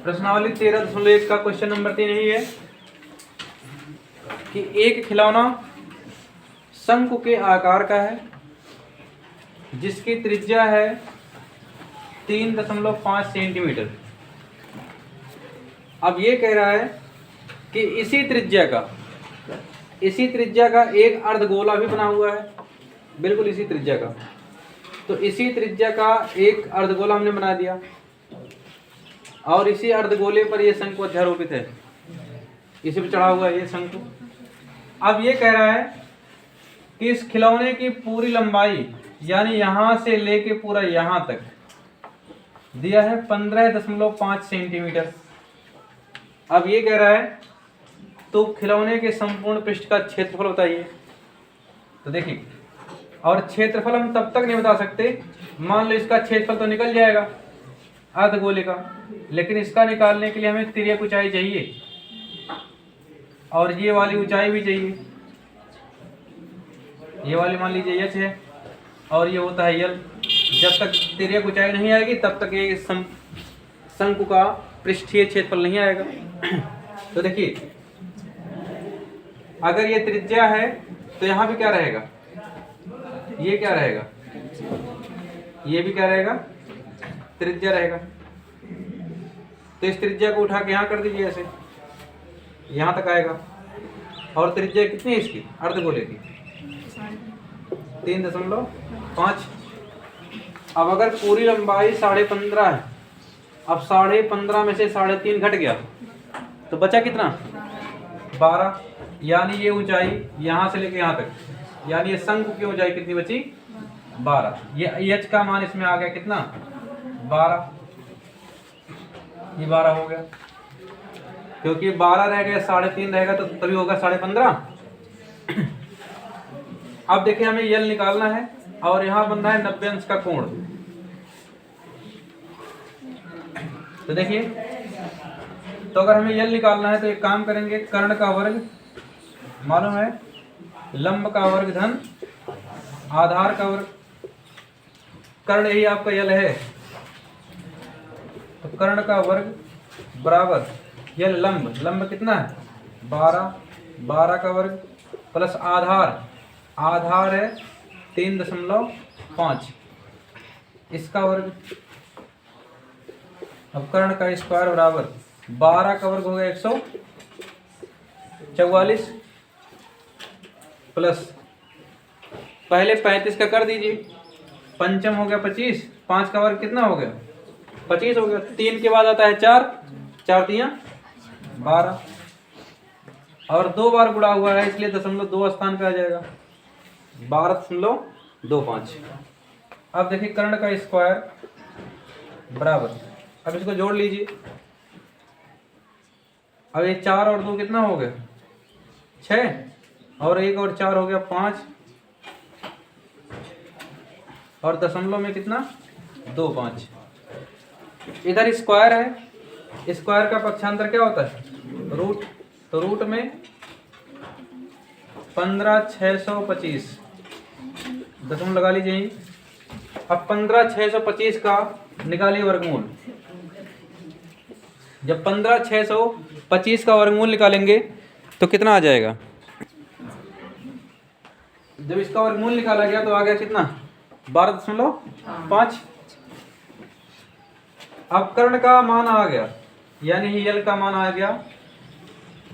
प्रश्नावली 13.1 का question number 3 यही है कि एक खिलौना शंकु के आकार का है जिसकी त्रिज्या है 3.5 सेंटीमीटर। अब ये कह रहा है कि इसी त्रिज्या का एक अर्धगोला भी बना हुआ है, बिल्कुल इसी त्रिज्या का। तो इसी त्रिज्या का एक अर्धगोला हमने बना दिया और इसी अर्धगोले पर ये शंकु अध्यारोपित है, इसी पर चढ़ा हुआ है ये शंकु। अब ये कह रहा है कि इस खिलौने की पूरी लंबाई यानी यहां से लेके पूरा यहां तक दिया है 15.5 सेंटीमीटर। अब ये कह रहा है तो खिलौने के संपूर्ण पृष्ठ का क्षेत्रफल बताइए। तो देखिए, और क्षेत्रफल हम तब तक नहीं बता सकते, मान लो इसका क्षेत्रफल तो निकल जाएगा अर्धगोले का, लेकिन इसका निकालने के लिए हमें तिर्यक ऊंचाई चाहिए और ये वाली ऊंचाई भी चाहिए। ये वाली मान लीजिए h है और ये होता है l। जब तक तिर्यक ऊंचाई नहीं आएगी तब तक ये शंकु का पृष्ठीय क्षेत्रफल नहीं आएगा। तो देखिए, अगर ये त्रिज्या है तो यहाँ भी क्या रहेगा, ये क्या रहेगा, ये भी क्या रहेगा, त्रिज्या रहेगा। तो इस त्रिज्या को उठा के यहाँ कर दीजिए, ऐसे यहाँ तक आएगा। और त्रिज्या कितनी है इसकी अर्धगोले की, 3.5। अब अगर पूरी लंबाई 15.5 है, अब 15.5 में से 3.5 घट गया तो बचा कितना, 12। यानी ये ऊंचाई यहाँ से लेके यहाँ तक, यानी ये शंकु की ऊंचाई कितनी बची, 12। ये h का मान इसमें आ गया कितना, 12। ये 12 हो गया, क्योंकि 12 रह गया, 3.5 रहेगा तो तभी होगा 15.5। अब देखिए, हमें यल निकालना है और यहाँ बन रहा है 90 अंश का कोण। तो देखिए, तो अगर हमें यल निकालना है तो एक काम करेंगे, कर्ण का वर्ग मालूम है, लंब का वर्ग धन आधार का वर्ग। कर्ण यही आपका यल है, तो कर्ण का वर्ग बराबर यल लंब, लंब कितना है 12, 12 का वर्ग प्लस आधार है 3.5, इसका वर्ग। अब कर्ण का स्क्वायर बराबर 12 का वर्ग हो गया 144 प्लस पहले 35 का कर दीजिए, पंचम हो गया 25, 5 का वर्ग कितना हो गया 25 हो गया। 3 के बाद आता है 4, 4 तियां 12 और 2 बार गुणा हुआ है इसलिए 0.2 स्थान पे आ जाएगा 12.25। अब देखिए, कर्ण का स्क्वायर बराबर, अब इसको जोड़ लीजिए। अब ये 4 और 2 कितना हो गया 6 और 1 और 4 हो गया 5 और दशमलव में कितना 2.5। इधर स्क्वायर है, स्क्वायर का पक्षांतर क्या होता है रूट, तो रूट में 15,625 दशमलव लगा लीजिए। अब 15,625 का निकालिए वर्गमूल। जब 15,625 का वर्गमूल निकालेंगे तो कितना आ जाएगा, जब इसका वर्गमूल निकाला गया तो आ गया कितना 12.5। अब कर्ण का मान आ गया, यानी यल का मान आ गया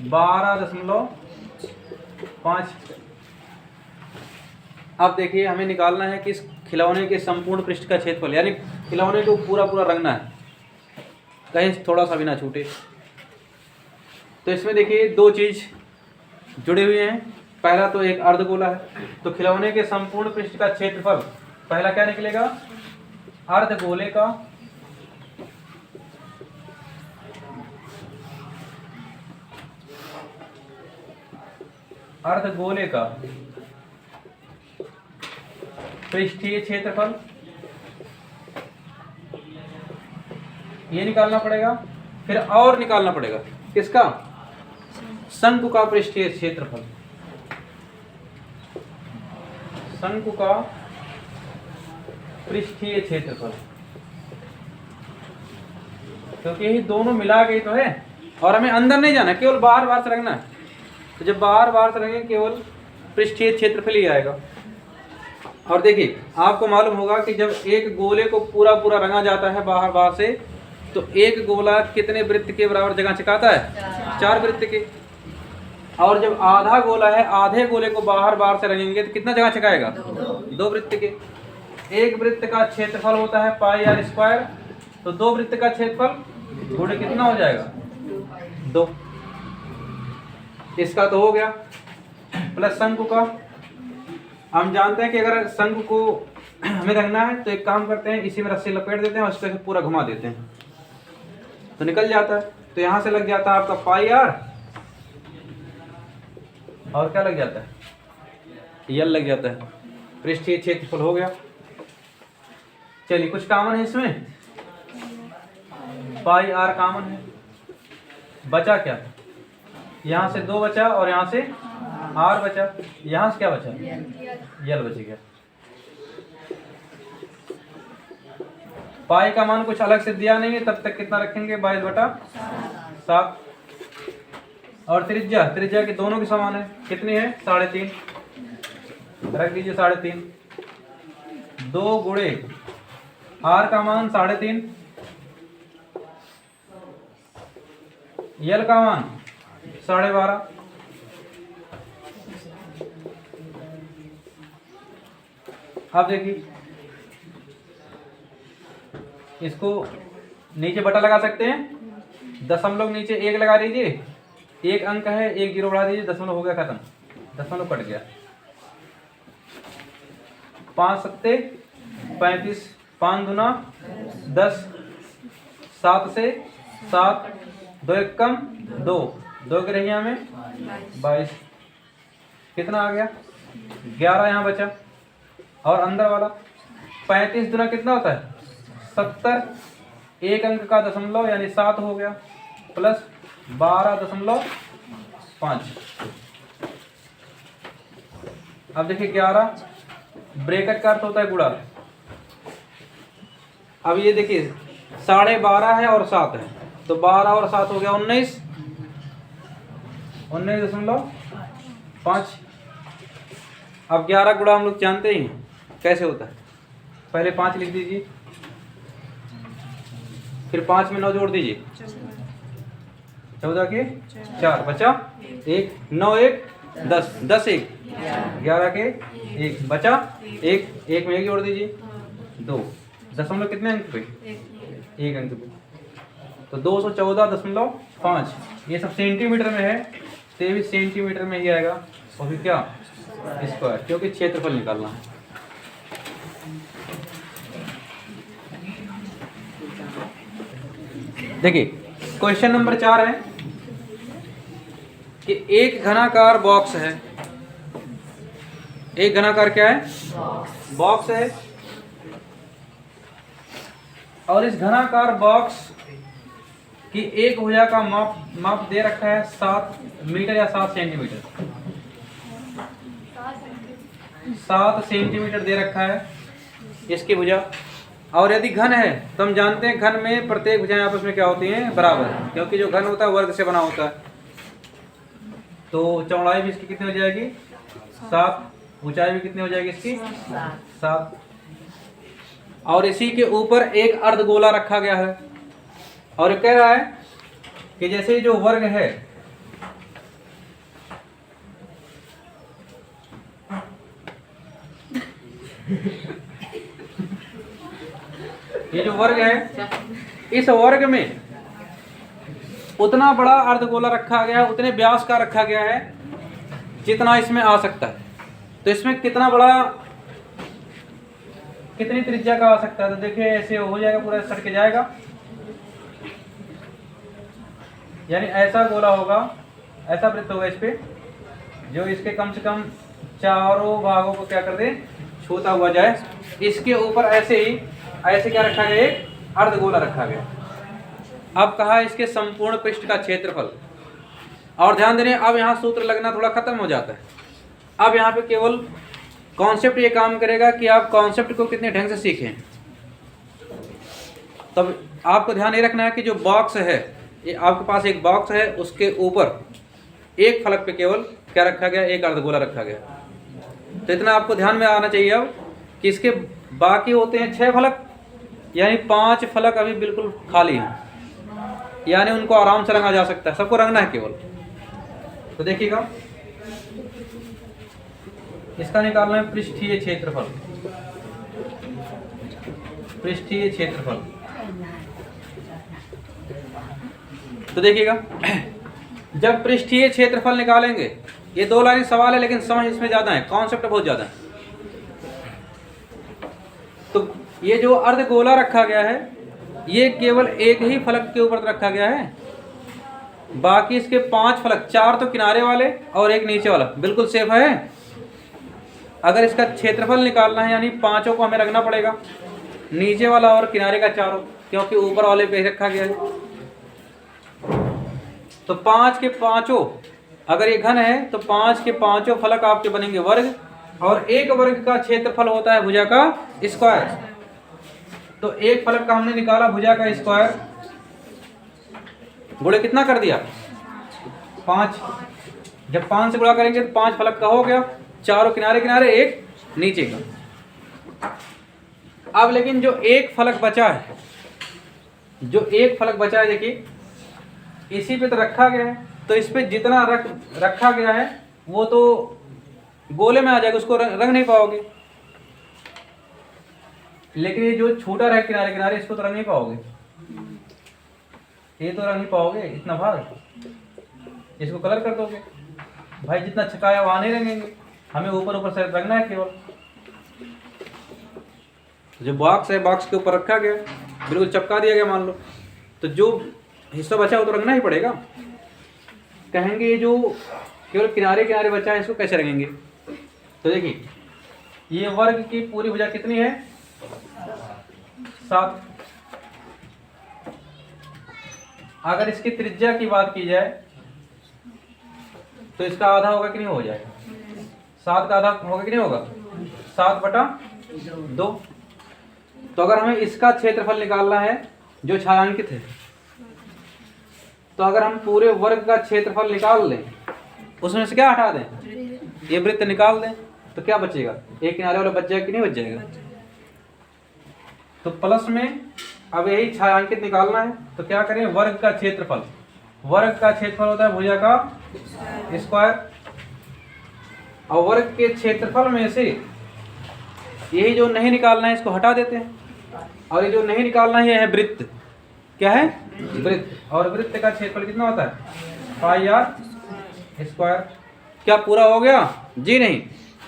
12.5। अब देखिए, हमें निकालना है कि इस खिलौने के संपूर्ण पृष्ठ का क्षेत्रफल, यानी खिलौने को पूरा रंगना है, कहीं थोड़ा सा भी ना छूटे। तो इसमें देखिए 2 चीज जुड़े हुए हैं। पहला तो एक अर्धगोला है, तो खिलौने के संपूर्ण पृष्ठ का क्षेत्रफल पहला क्या निकलेगा, अर्धगोले का पृष्ठीय क्षेत्रफल, ये निकालना पड़ेगा। फिर और निकालना पड़ेगा किसका, शंकु का पृष्ठीय क्षेत्रफल, शंकु का पृष्ठीय क्षेत्रफल। क्योंकि यही दोनों मिला के ही तो है, और हमें अंदर नहीं जाना, केवल बाहर बाहर से रखना है। तो जब बाहर बाहर से रखेंगे केवल पृष्ठीय क्षेत्रफल ही आएगा। और देखिए आपको मालूम होगा कि जब एक गोले को पूरा पूरा रंगा जाता है बाहर बाहर से, तो एक गोला कितने वृत्त के बराबर जगह छिकाता है? 4 वृत्त के। और जब आधा गोला है, आधे गोले को बाहर बाहर से रंगेंगे तो कितना जगह छिकाएगा? 2 वृत्त के। एक वृत्त का क्षेत्रफल होता है पाई आर स्क्वायर, तो 2 वृत्त का क्षेत्रफल गुणे कितना हो जाएगा? 2। इसका तो हो गया। प्लस शंकु का, हम जानते हैं कि अगर शंकु को हमें रंगना है तो एक काम करते हैं, इसी में रस्सी लपेट देते हैं और इसको पूरा घुमा देते हैं तो निकल जाता है। तो यहाँ से लग जाता है आपका पाई आर, और क्या लग जाता है? यल लग जाता है। पृष्ठीय क्षेत्रफल हो गया। चलिए कुछ कॉमन है इसमें, पाई आर कॉमन है। बचा क्या? यहाँ से 2 बचा और यहाँ से आर बचा। यहाँ से क्या बचा? यल बच गया। पाई का मान कुछ अलग से दिया नहीं है, तब तक कितना रखेंगे? 22/7। और त्रिज्या, त्रिज्या की दोनों की समान है, कितनी है? 3.5। रख दीजिए 3.5। 2 गुणे आर का मान 3.5, यल का मान 12.5। अब देखिए इसको नीचे बटा लगा सकते हैं, दशमलव नीचे 1 लगा दीजिए, 1 अंक है, 1 0 बढ़ा दीजिए, दशमलव हो गया खत्म, दशमलव कट गया। 5 सत्ते 35, 5 दूना 10, 7 से 7, 2 एक कम 2, 2 की रहिया में 22, कितना आ गया? 11 यहाँ बचा। और अंदर वाला 35 दूना कितना होता है? 70, 1 अंक का दशमलव यानी 7 हो गया, प्लस 12.5। अब देखिए 11, ब्रैकेट का अर्थ होता है गुणा। अब ये देखिए 12.5 है और 7 है, तो 12 और 7 हो गया 19, 19.5। अब 11 गुणा हम लोग जानते ही कैसे होता है, पहले 5 लिख दीजिए, फिर 5 में 9 जोड़ दीजिए, 14 के 4 बचा 1, 9 1 10, 10 1 11 के 1 बचा 1, 1 में 1 जोड़ दीजिए 2, दशमलव कितने अंक पे? 1 अंक पे, तो 214.5। ये सब सेंटीमीटर में है, 23 सेंटीमीटर में ही आएगा। और फिर क्या? स्क्वायर, क्योंकि क्षेत्रफल निकालना है। देखिए क्वेश्चन नंबर 4 है कि एक घनाकार बॉक्स है। एक घनाकार क्या है? बॉक्स है। और इस घनाकार बॉक्स की एक भुजा का माप दे रखा है 7 मीटर या 7 सेंटीमीटर। 7 सेंटीमीटर दे रखा है इसकी भुजा। और यदि घन है तो हम जानते हैं घन में प्रत्येक भुजाएं आपस में क्या होती हैं? बराबर, क्योंकि जो घन होता है वर्ग से बना होता है। तो चौड़ाई भी इसकी कितनी हो जाएगी? 7, ऊंचाई भी कितनी हो जाएगी इसकी? 7। और इसी के ऊपर एक अर्धगोला रखा गया है और कह रहा है कि जैसे जो वर्ग है ये जो वर्ग है, इस वर्ग में उतना बड़ा अर्धगोला रखा गया है, उतने व्यास का रखा गया है जितना इसमें आ सकता है। तो इसमें कितना बड़ा, कितनी त्रिज्या का आ सकता है? तो देखिए ऐसे हो जाएगा, पूरा सट के जाएगा, यानी ऐसा गोला होगा, ऐसा वृत्त होगा इस पे, जो इसके कम से कम चारों भागों को क्या कर दे? छूता हुआ जाए। इसके ऊपर ऐसे ही ऐसे क्या रखा गया? एक अर्धगोला रखा गया। अब कहा इसके संपूर्ण पृष्ठ का क्षेत्रफल। और ध्यान देने, अब यहाँ सूत्र लगना थोड़ा खत्म हो जाता है। अब यहाँ पे केवल कॉन्सेप्ट ये काम करेगा कि आप कॉन्सेप्ट को कितने ढंग से सीखें। तब आपको ध्यान ये रखना है कि जो बॉक्स है, ये आपके पास एक बॉक्स है, उसके ऊपर एक फलक पे केवल क्या रखा गया, एक अर्धगोला रखा गया। तो इतना आपको ध्यान में आना चाहिए अब कि इसके बाकी होते हैं 6 फलक, यानी 5 फलक अभी बिल्कुल खाली हैं, यानी उनको आराम से रंगा जा सकता है, सबको रंगना है केवल। तो देखिएगा, इसका निकालना है पृष्ठीय क्षेत्रफल। पृष्ठीय क्षेत्रफल, तो देखिएगा जब पृष्ठीय क्षेत्रफल निकालेंगे, ये 2 लाइन सवाल है लेकिन समझ इसमें ज्यादा है, कॉन्सेप्ट बहुत ज्यादा है। तो ये जो अर्धगोला रखा गया है, ये केवल एक ही फलक के ऊपर रखा गया है, बाकी इसके 5 फलक, 4 तो किनारे वाले और एक नीचे वाला बिल्कुल सेफ है। अगर इसका क्षेत्रफल निकालना है यानी 5 को हमें रखना पड़ेगा, नीचे वाला और किनारे का 4, क्योंकि ऊपर वाले पे रखा गया है। तो 5 के 5, अगर ये घन है तो 5 के 5 फलक आपके बनेंगे वर्ग, और एक वर्ग का क्षेत्रफल होता है भुजा का स्क्वायर। तो एक फलक का हमने निकाला भुजा का स्क्वायर, गुणे कितना कर दिया 5। जब 5 से गुणा करेंगे तो 5 फलक का हो गया, 4 किनारे किनारे, एक नीचे का। अब लेकिन जो एक फलक बचा है, जो एक फलक बचा है, देखिए इसी पे तो रखा गया है, तो इस पे जितना रखा गया है वो तो गोले में आ जाएगा, उसको रंग नहीं पाओगे। लेकिन ये जो छोटा रहे किनारे किनारे, इसको तो रंग नहीं पाओगे, ये तो रंग नहीं पाओगे, इतना भाग, इसको कलर कर दोगे भाई, जितना छकाया वहां नहीं रंगेंगे, हमें ऊपर ऊपर से रंगना है केवल। जो बॉक्स है, बॉक्स के ऊपर रखा गया, बिल्कुल चिपका दिया गया मान लो, तो जो हिस्सा बचा वो तो रंगना ही पड़ेगा। कहेंगे ये जो केवल किनारे किनारे बचा है, इसको कैसे रंगेंगे? तो देखिए, ये वर्ग की पूरी भुजा कितनी है 7। अगर इसकी त्रिज्या की बात की जाए तो इसका आधा होगा कि नहीं, हो जाएगा 7 का आधा होगा कि नहीं होगा, 7/2। तो अगर हमें इसका क्षेत्रफल निकालना है जो छायांकित है, तो अगर हम पूरे वर्ग का क्षेत्रफल निकाल लें, उसमें से क्या हटा दें, ये वृत्त निकाल दें, तो क्या बचेगा, एक किनारे वाला बच जाएगा कि नहीं बच जाएगा। तो प्लस में अब यही छायांकित निकालना है, तो क्या करें, वर्ग का क्षेत्रफल। वर्ग का क्षेत्रफल होता है भुजा का स्क्वायर, और वर्ग के क्षेत्रफल में से यही जो नहीं निकालना है इसको हटा देते हैं, और ये जो नहीं निकालना है ये है वृत्त। क्या है, वृत्त। और वृत्त का क्षेत्रफल कितना होता है, πr स्क्वायर। क्या पूरा हो गया? जी नहीं,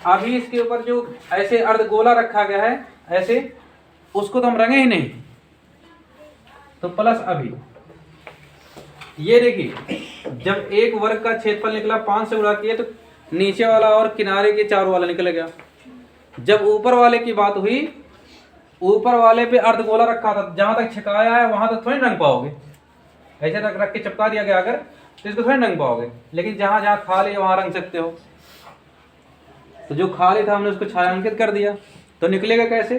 अभी इसके ऊपर जो ऐसे अर्धगोला रखा गया है ऐसे, उसको तो हम रंगे ही नहीं, तो प्लस अभी ये देखिए, जब एक वर्ग का क्षेत्रफल निकला 5 से गुणा किया तो नीचे वाला और किनारे के 4 वाला निकल गया। जब ऊपर वाले की बात हुई, ऊपर वाले पे अर्धगोला रखा था, जहां तक छिकाया है वहां तक थोड़ी रंग पाओगे, ऐसे तक रख के चिपका दिया गया अगर, तो इसको थोड़ी रंग पाओगे। लेकिन जहां जहां खाली है वहां रंग सकते हो। तो जो खाली था हमने उसको छायांकित कर दिया, तो निकलेगा कैसे,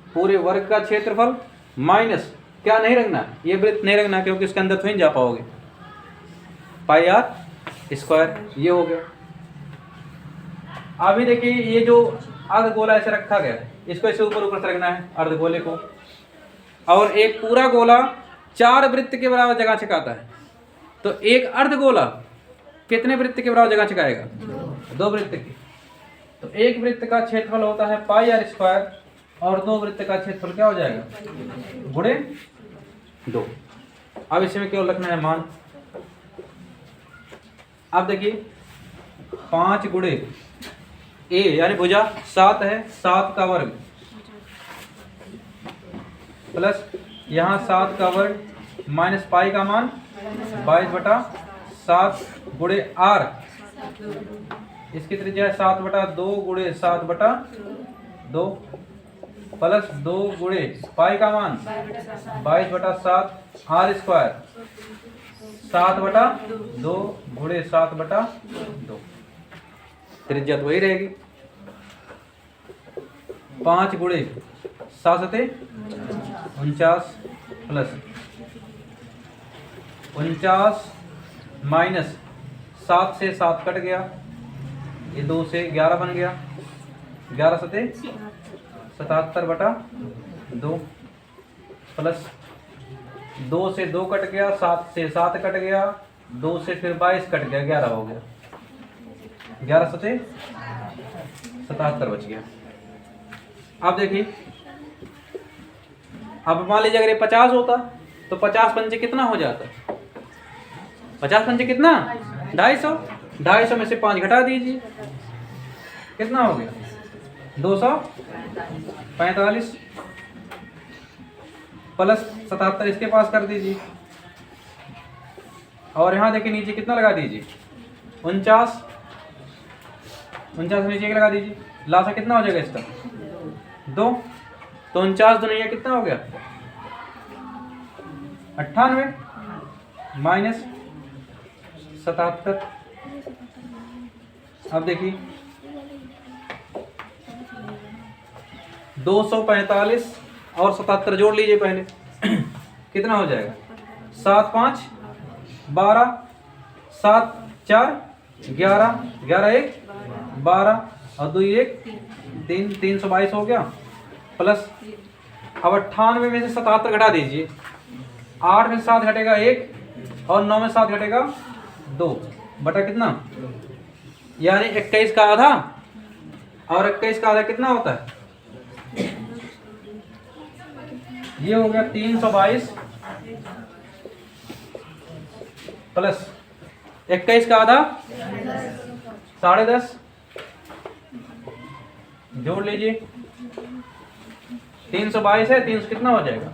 पूरे वर्ग का क्षेत्रफल माइनस क्या नहीं रखना, ये वृत्त नहीं रखना, क्योंकि इसके अंदर थोड़ी जा पाओगे, πr स्क्वायर, ये हो गया। अभी देखिए, ये जो अर्धगोला ऐसे रखा गया, इसको ऐसे ऊपर ऊपर से रखना है अर्धगोले को, और एक पूरा गोला 4 वृत्त के बराबर जगह छिकाता है। तो एक अर्धगोला कितने वृत्त के बराबर जगह छिकाएगा, 2 वृत्त के। तो एक वृत्त का क्षेत्रफल होता है πr स्क्वायर, और 2 वृत्त का क्षेत्रफल क्या हो जाएगा, गुणे 2। अब इसमें केवल रखना है मान। अब देखिए, 5 गुणे a यानी भुजा 7 है, 7 का वर्ग प्लस यहाँ 7 का वर्ग माइनस पाई का मान 22/7 गुणे r, इसकी त्रिज्या है 7/2 गुणे 7/2 प्लस 2 गुणे पाई का मान 22/7 r स्क्वायर, 7/2 गुणे 7/2, त्रिज्या तो वही रहेगी। 5 गुणे 7 सते 49 प्लस 49 माइनस 7 से 7 कट गया, ये 2 से 11 बन गया, 11 सते 77/2 प्लस 2 से 2 कट गया, 7 से 7 कट गया, 2 से फिर 22 कट गया, 11 हो गया, 11 सते 77 बच गया। अब देखिए, अब मान लीजिए अगर ये 50 होता तो 50 पंचे कितना हो जाता? 50 पंचे कितना? 250। 250 में से 5 घटा दीजिए, कितना हो गया? 245 प्लस 77 इसके पास कर दीजिए, और यहाँ देखिए नीचे कितना लगा दीजिए? 49। 49 नीचे एक लगा दीजिए, लासा कितना हो जाएगा इसका? 2। तो 49 दुनिया कितना हो गया? 98 माइनस 77। अब देखिए 245 और 77 जोड़ लीजिए पहले कितना हो जाएगा? 7 5 12, 7 4 11, 11 1 12 और 2 1 3, 322 हो गया। प्लस अब 98 में से 77 घटा दीजिए, 8 में 7 घटेगा 1 और 9 में 7 घटेगा 2 बटा कितना, यानी 21 का आधा, और 21 का आधा कितना होता है? ये हो गया 322 प्लस 21 का आधा 10.5, जोड़ लीजिए 322 है, 300 कितना हो जाएगा?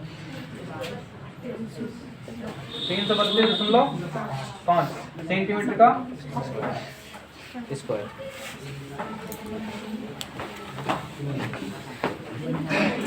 332.5 सेंटीमीटर का स्क्वायर।